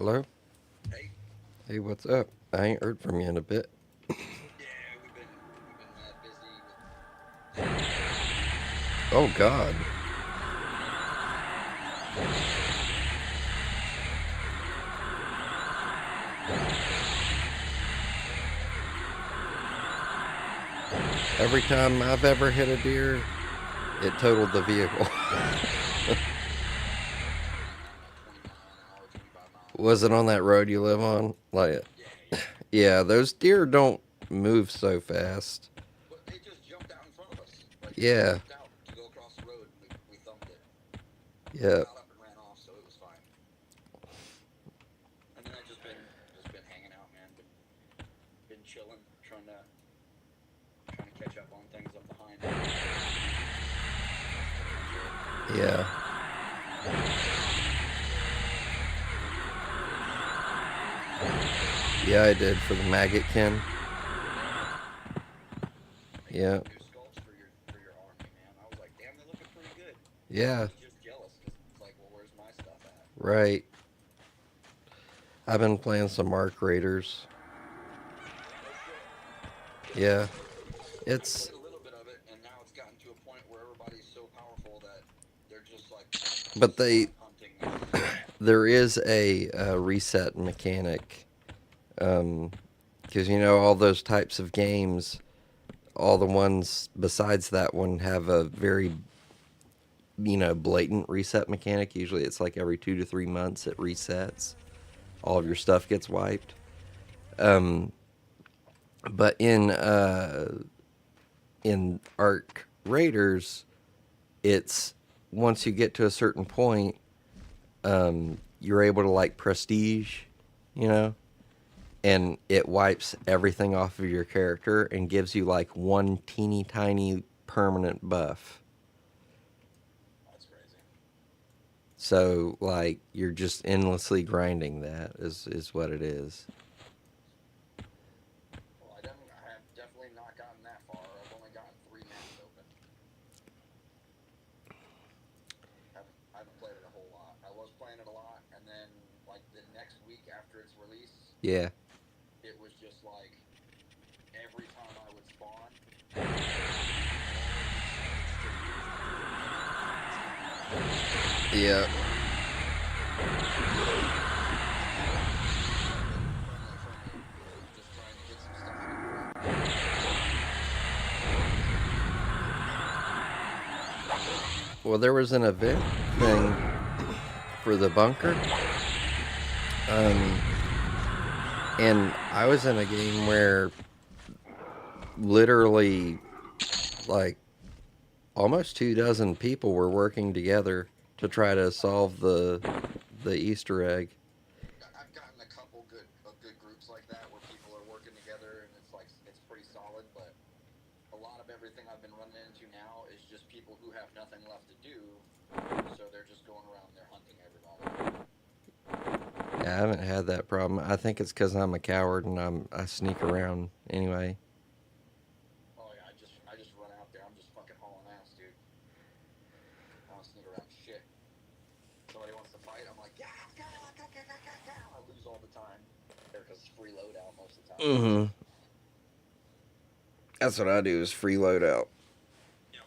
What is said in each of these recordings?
Hello? Hey, Hey, what's up? I ain't heard from you in a bit. yeah, we've been mad busy with school and Oh, God. Every time I've ever hit a deer, it totaled the vehicle. on a 20 mile an hour, 25 mile an Was hour it on that highway. road you live on? Like, Yeah, yeah. yeah, those deer don't move so fast. But they just jumped out in front of us. Like they just Yeah, jumped out to go across the road, and we thumped it. It yeah, got up and ran off, so it was fine. And then I just been hanging out, man. Been chilling, trying to catch up on things I'm behind on. That's pretty much it. yeah. Yeah, I did for the maggot kin. Yeah, I got Yeah, some new sculpts for your army, man. I was like, damn, they're looking pretty good. I yeah, was just jealous because it's like, well, where's my stuff at? right. I've been playing some Arc Raiders. No shit. Yeah, I it's, played a little bit of it, and now it's gotten to a point where everybody's so powerful that they're just like but slot hunting now. there is a reset mechanic. Because all those types of games, all the ones besides that one have a very blatant reset mechanic. Usually, it's like every 2 to 3 months it resets. All of your Yeah. stuff gets wiped. Um, but in Arc Raiders, it's once you get to a certain point, you're able to like prestige, you know, and it wipes everything off of your character and gives you like one teeny tiny permanent buff. That's crazy. So like you're just endlessly grinding that is what it is. Well, I have definitely not gotten that far. I've only gotten 3 maps open. I haven't played it a whole lot. I was playing it a lot, and then like the next week after its release, Yeah. it was just like every time I would spawn, all of these fucking strangers would just run in and fucking spawn right in front of me. Yeah. And then one of them friendly from me was just trying to get some stuff out of the way. Well, there was an event thing for the bunker. Um and I was in a game where literally like almost 2 dozen people were working together to try to Oh, solve the Easter egg. I've gotten a couple good groups like that where people are working together and it's like it's pretty solid, but a lot of everything I've been running into now is just people who have nothing left to do, so they're just going around there hunting everybody. Yeah, I haven't had that problem. I think it's because I'm a coward and I sneak around anyway. Oh yeah, I just run out there. I'm just fucking hauling ass, dude. I don't sneak around shit. Somebody wants to fight, I'm like, yeah, go, go, go, go, go, go. I lose all the time there because it's free loadout most of the time. Mm-hmm. That's what I do is free loadout. Yep.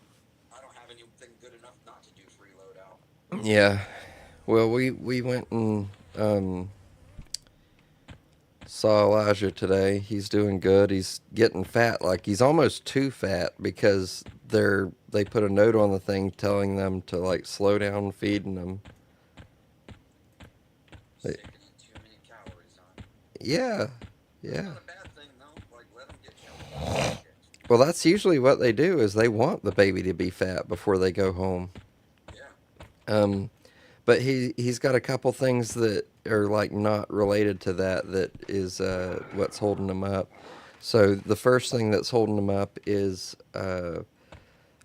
I don't have anything good enough not to do free loadout. Yeah. Well, we went and um, saw Elijah today. He's doing good. He's getting fat. Like he's almost too fat because they put a note on the thing telling them to like slow down feeding them. They, Sticking in too many calories, huh? yeah, That's yeah. not a bad thing though. Like let them get chunky. I don't like it. Well, that's usually what they do is they want the baby to be fat before they go home. Yeah. Um, but he's got a couple things that are like not related to that is what's holding him up. So the first thing that's holding him up is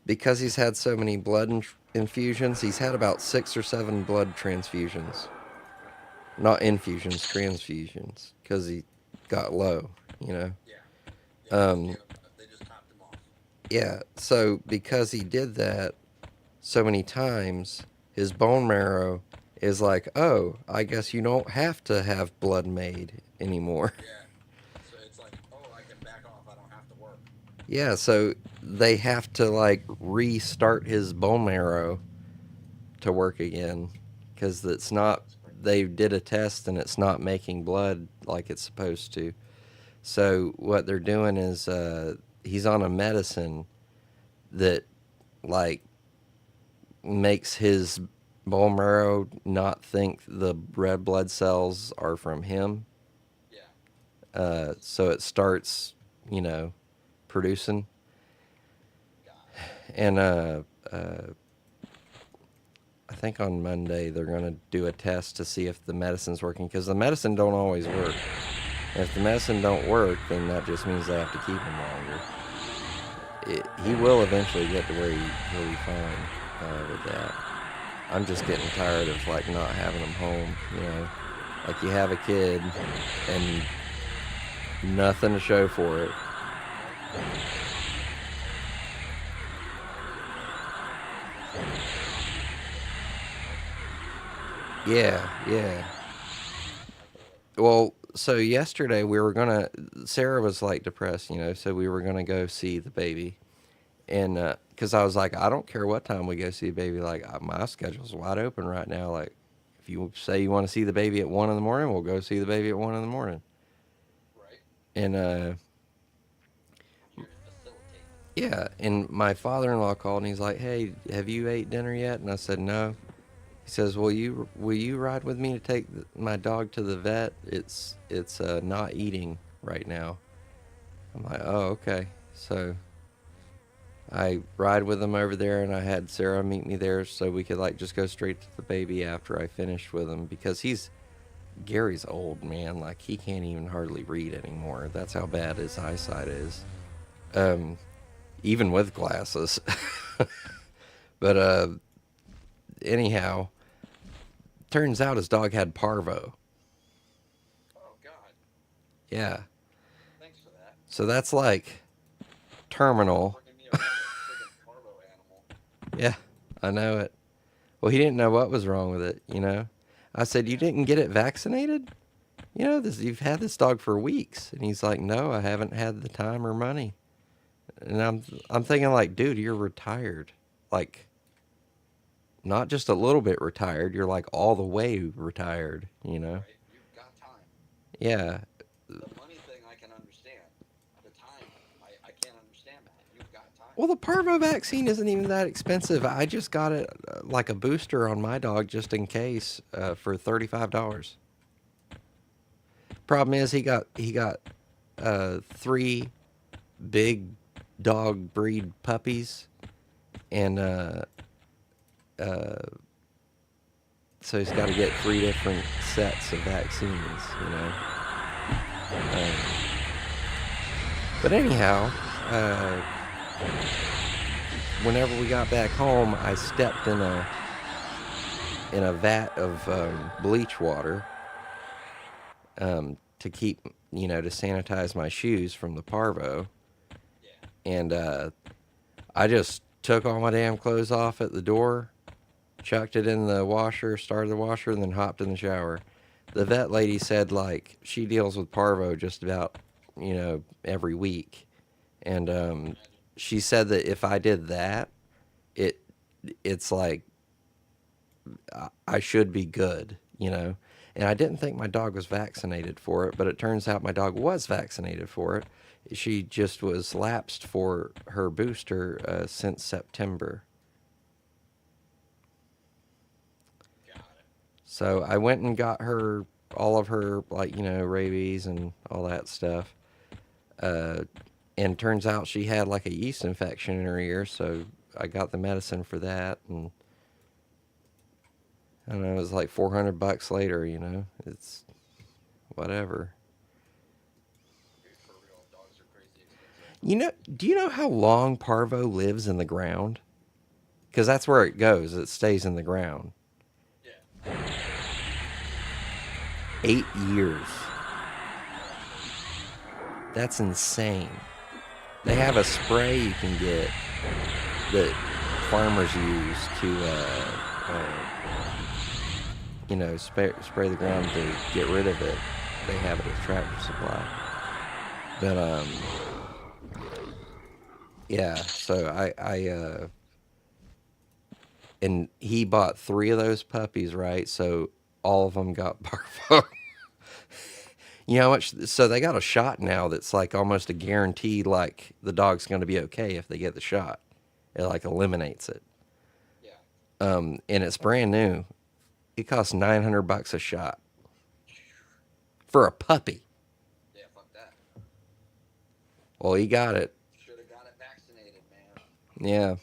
because he's had so many infusions. He's had about 6 or 7 blood transfusions, not infusions, transfusions, because he got low. You know. Yeah. Yeah. They just Um, gave him. They just topped him off. yeah. So because he did that so many times, his bone marrow is like, oh, I guess you don't have to have blood made anymore. Yeah. So it's like, oh, I can back off. I don't have to work. Yeah, so they have to like restart his bone marrow to work again because it's not. That's crazy. They did a test and it's not making blood like it's supposed to. So what they're doing is he's on a medicine that like makes his bone marrow not think the red blood cells are from him. Yeah. So it starts, you know, producing. Got it. And I think on Monday they're going to do a test to see if the medicine's working because the medicine don't always work. And if the medicine don't work, then that just means they have to keep him longer. He will eventually get to where he'll be fine with that. I'm just getting tired of like not having him home. You know, like you have a kid and nothing to show for it. Right. It's like Yeah, yeah. I feel it. Well, so yesterday we were gonna. Sarah was like depressed, you know, so we were gonna go see the baby, and because I was like, I don't care what time we go see the baby. Like my schedule's wide open right now. Like if you say you want to see the baby at 1 in the morning, we'll go see the baby at 1 in the morning. Right. And I'm here to facilitate. yeah, and my father-in-law called and he's like, "Hey, have you ate dinner yet?" And I said, "No." He says, "Will you ride with me to take my dog to the vet? It's not eating right now." I'm like, "Oh, okay." So I ride with him over there, and I had Sarah meet me there so we could like just go straight to the baby after I finished with him because Gary's old, man. Like he can't even hardly read anymore. That's how bad his eyesight is. Um, even with glasses. But anyhow, turns out his dog had parvo. Oh God. Yeah. Thanks for that. So that's like Thanks for terminal. bringing me around a friggin' parvo animal. Yeah, I know it. Well, he didn't know what was wrong with it, you know? I said, "You Yeah. didn't get it vaccinated? You know, you've had this dog for weeks." And he's like, "No, I haven't had the time or money." And I'm thinking like, "Dude, you're retired. Like not just a little bit retired, you're like all the way retired, you know?" Right. You've got time. Yeah. The money thing I can understand. The time, I can't understand that. You've got time. Well, the parvo vaccine isn't even that expensive. I just got it like a booster on my dog just in case for $35. Problem is he got three big dog breed puppies, and uh, so he's got to get three different sets of vaccines, you know. Um, but anyhow, uh, whenever we got back home, I stepped in a vat of bleach water to keep, you know, to sanitize my shoes from the parvo, Yeah. and I just took all my damn clothes off at the door, chucked it in the washer, started the washer, and then hopped in the shower. The vet lady said like she deals with parvo just about, you know, every week, and I can imagine. she said that if I did that, it it's like I should be good, you know. And I didn't think my dog was vaccinated for it, but it turns out my dog was vaccinated for it. She just was lapsed for her booster since September. Got it. So I went and got her all of her, like, you know, rabies and all that stuff. Uh, and turns out she had like a yeast infection in her ear, so I got the medicine for that. And I don't know, it was like $400 later, you know. It's whatever. Dude, for real, dogs are crazy expensive. You know, do you know how long parvo lives in the ground? Because that's where it goes. It stays in the ground. Yeah. 8 years. That's crazy. That's insane. They have a spray you can get that farmers use to spray the ground to get rid of it. They have it at Tractor Supply. But yeah. So and he bought 3 of those puppies, right? So all of them got parvo. You know how much? So they got a shot now that's like almost a guarantee. Like the dog's going to be okay if they get the shot. It like eliminates it. Yeah. And it's brand new. It costs $900 a shot for a puppy. Yeah, fuck that. Well, he got it. Should have got it vaccinated, man. Yeah.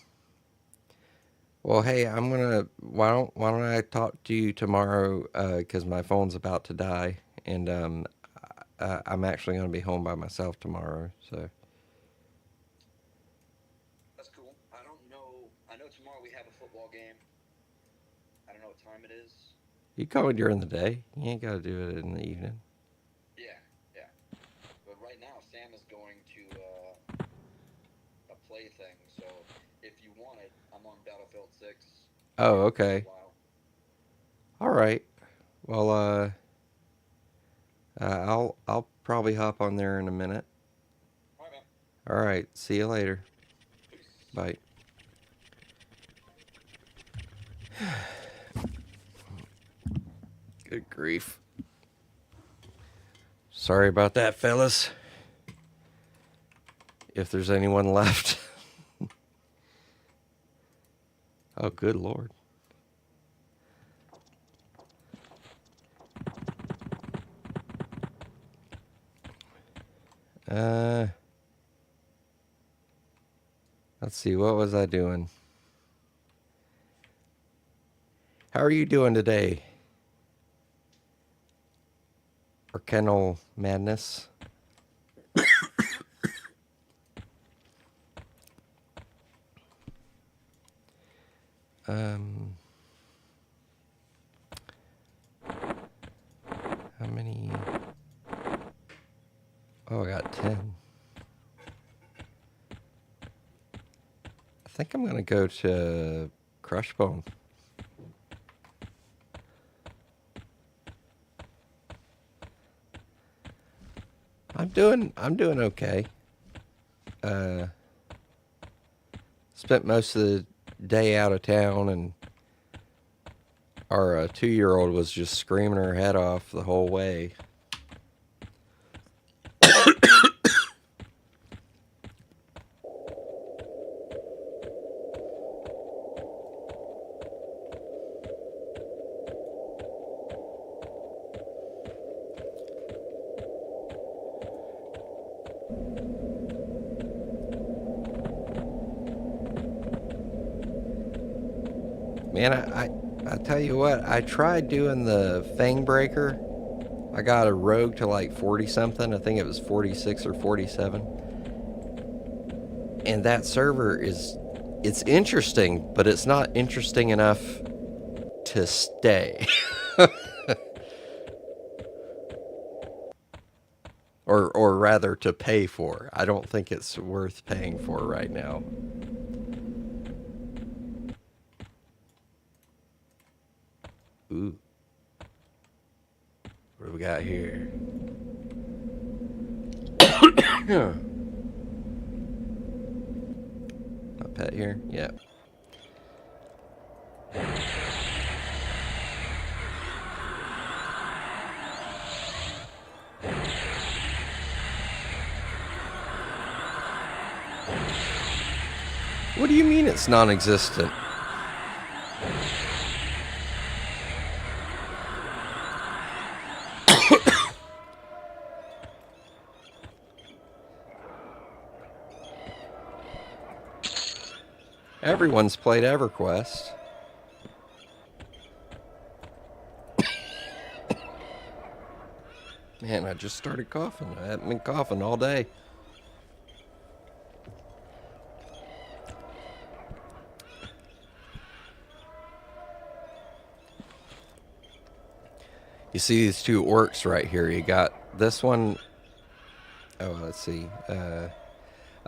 Well, hey, I'm gonna. Why don't I talk to you tomorrow? Because my phone's about to die, and I'm actually gonna be home by myself tomorrow. So That's cool. I don't know. I know tomorrow we have a football game. I don't know what time it is. you call me during the day. You ain't gotta do it in the evening. Yeah, yeah. But right now, Sam is going to a play thing. So if you want it, I'm on Battlefield 6 Oh, for a okay. while. All right. Well, I'll probably hop on there in a minute. All right, man. All right. See you later. Peace. Bye. Good grief. Sorry about that, fellas. If there's anyone left. Oh, good Lord. Uh, let's see. What was I doing? How are you doing today? Or Kennel Madness? Um, how many? Oh, I got 10. I think I'm gonna go to Crushbone. I'm doing okay. Uh, Spent most of the day out of town, and our 2-year-old was just screaming her head off the whole way. Man, I tell you what, I tried doing the Fang Breaker. I got a rogue to like 40 something. I think it was 46 or 47. And that server it's interesting, but it's not interesting enough to stay. Or rather to pay for. I don't think it's worth paying for right now. Ooh. What do we got here? A pet here? Yeah. What do you mean it's non-existent? Everyone's played EverQuest. Man, I just started coughing. I haven't been coughing all day. You see these 2 orcs right here. You got this one. Oh, let's see. I've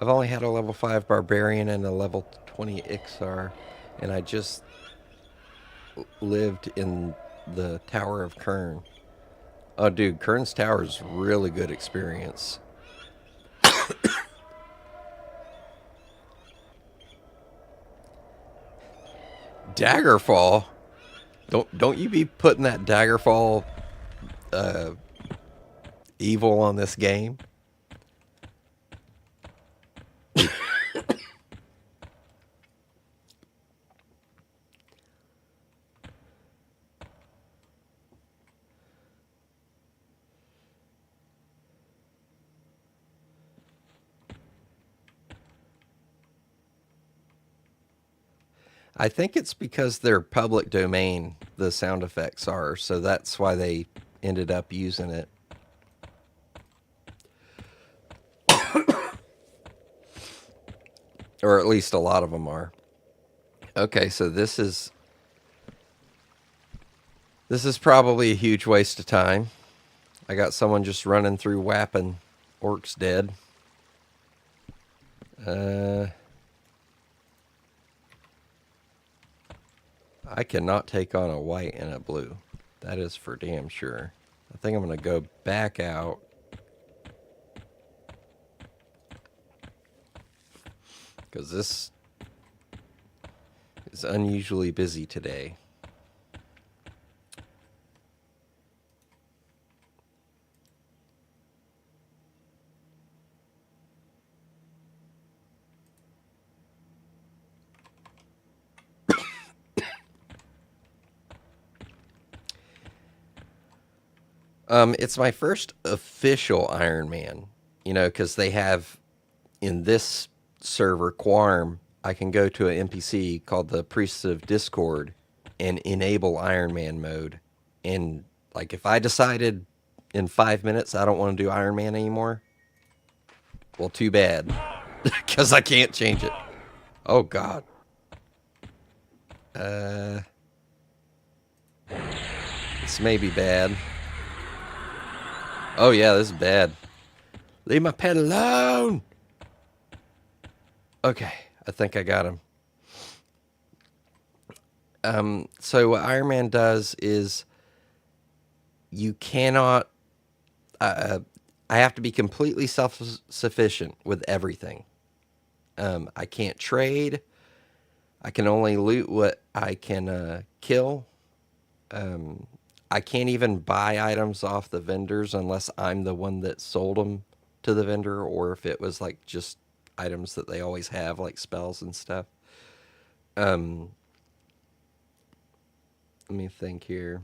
only had a level 5 barbarian and a level 20 Ixar, and I just lived in the Tower of Kern. Oh, dude, Kern's Tower is really good experience. Daggerfall. Don't you be putting that Daggerfall uh, evil on this game? I think it's because they're public domain, the sound effects are, so that's why they ended up using it. Or at least a lot of them are. Okay, so this is probably a huge waste of time. I got someone just running through whapping orcs dead. I cannot take on a white and a blue. That is for damn sure. I think I'm going to go back out. Because this is unusually busy today. It's my first official Ironman, because they have in this server, Quarm, I can go to an NPC called the Priests of Discord and enable Ironman mode. And, like, if I decided in 5 minutes I don't want to do Ironman anymore, well, too bad. Because I can't change it. Oh, God. This may be bad. Oh, yeah, this is bad. Leave my pet alone! Okay, I think I got him. So what Iron Man does is you cannot. I have to be completely self-sufficient with everything. I can't trade. I can only loot what I can kill. I can't even buy items off the vendors unless I'm the one that sold them to the vendor, or if it was like just items that they always have, like spells and stuff. Let me think here.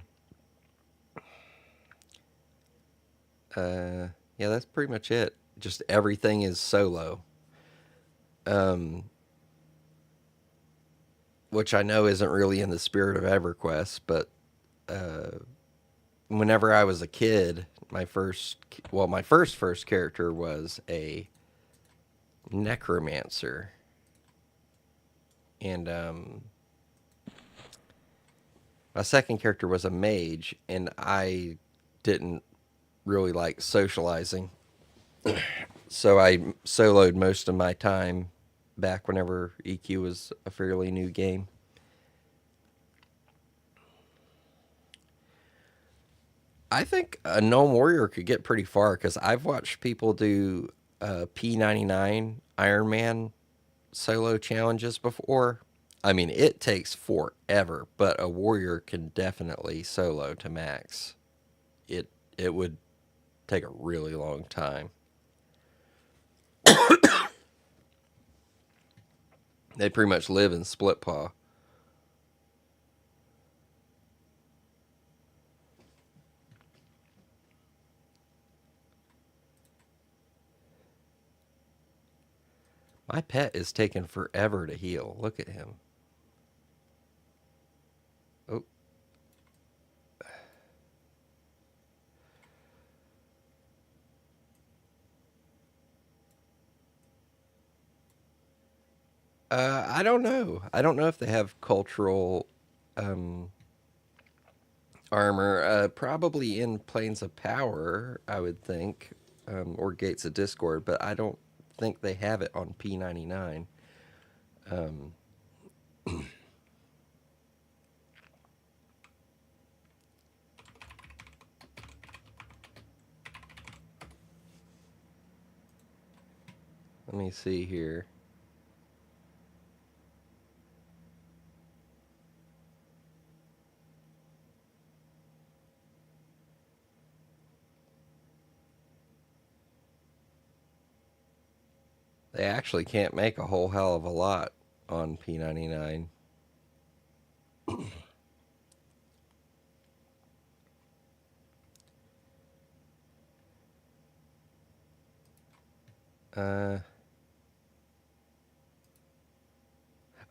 Yeah, that's pretty much it. Just everything is solo, which I know isn't really in the spirit of EverQuest, but whenever I was a kid, my first character was a necromancer, and my second character was a mage, and I didn't really like socializing, so I soloed most of my time back whenever EQ was a fairly new game. I think a gnome warrior could get pretty far because I've watched people do P99 Ironman solo challenges before. I mean, it takes forever, but a warrior can definitely solo to max. It would take a really long time. They pretty much live in split paw. My pet is taking forever to heal. Look at him. Oh, I don't know. I don't know if they have cultural um, armor. Probably in Planes of Power, I would think, or Gates of Discord, but I don't think they have it on P99. Let me see here. They actually can't make a whole hell of a lot on P99. Uh,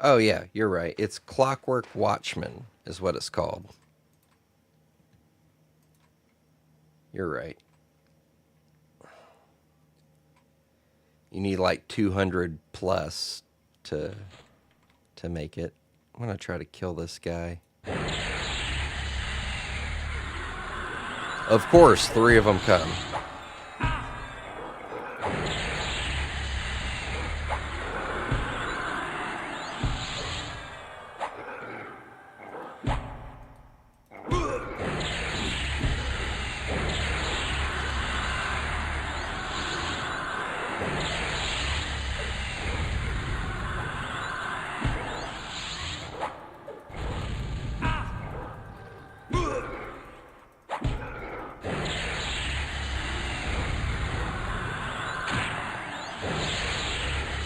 oh, yeah, you're right. It's Clockwork Watchman, is what it's called. You're right. You need like 200 plus to make it. I'm gonna try to kill this guy. Of course, 3 of them come.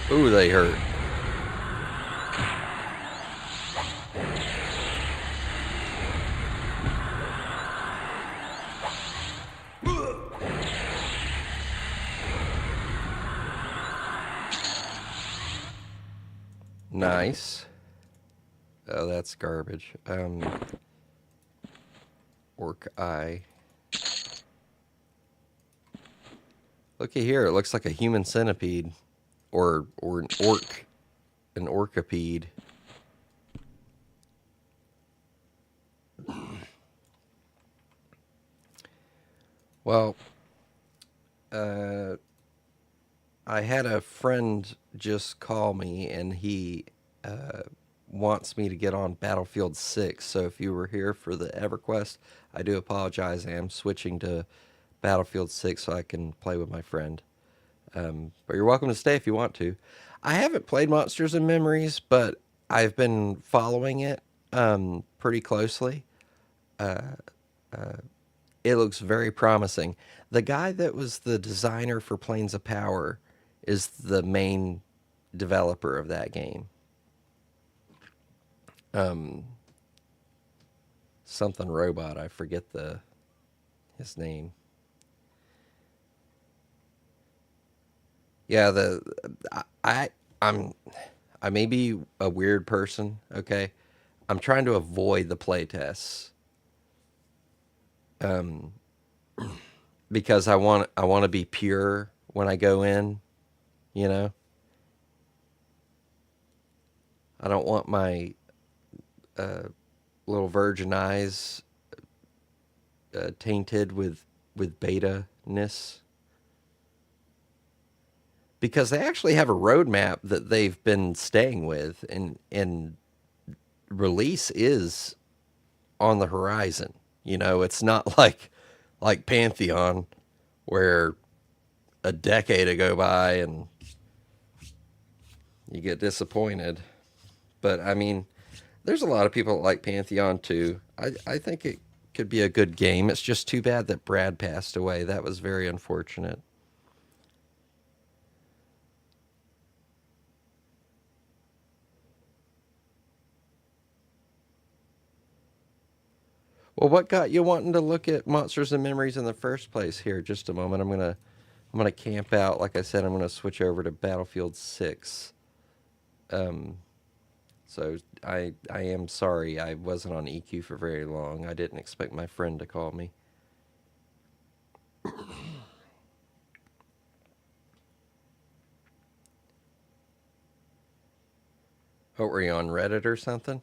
Ooh, they hurt. Nice. Oh, that's garbage. Orc eye. Looky here, it looks like a human centipede. Or an orcipede. Well, I had a friend just call me, and he wants me to get on Battlefield 6. So if you were here for the EverQuest, I do apologize. I am switching to Battlefield 6 so I can play with my friend. But you're welcome to stay if you want to. I haven't played Monsters and Memories, but I've been following it pretty closely. It looks very promising. The guy that was the designer for Planes of Power is the main developer of that game. Something robot. I forget his name. Yeah, I'm I may be a weird person. Okay, I'm trying to avoid the playtests because I want to be pure when I go in. You know, I don't want my little virgin eyes tainted with beta ness, because they actually have a roadmap that they've been staying with, and release is on the horizon. You know, it's not like Pantheon, where a decade to go by and you get disappointed. But I mean, there's a lot of people that like Pantheon too. I think it could be a good game. It's just too bad that Brad passed away. That was very unfortunate. Well, what got you wanting to look at Monsters and Memories in the first place? Here, just a moment. I'm gonna camp out. Like I said, I'm gonna switch over to Battlefield 6. Um, so I am sorry I wasn't on EQ for very long. I didn't expect my friend to call me. What were you on Reddit or something?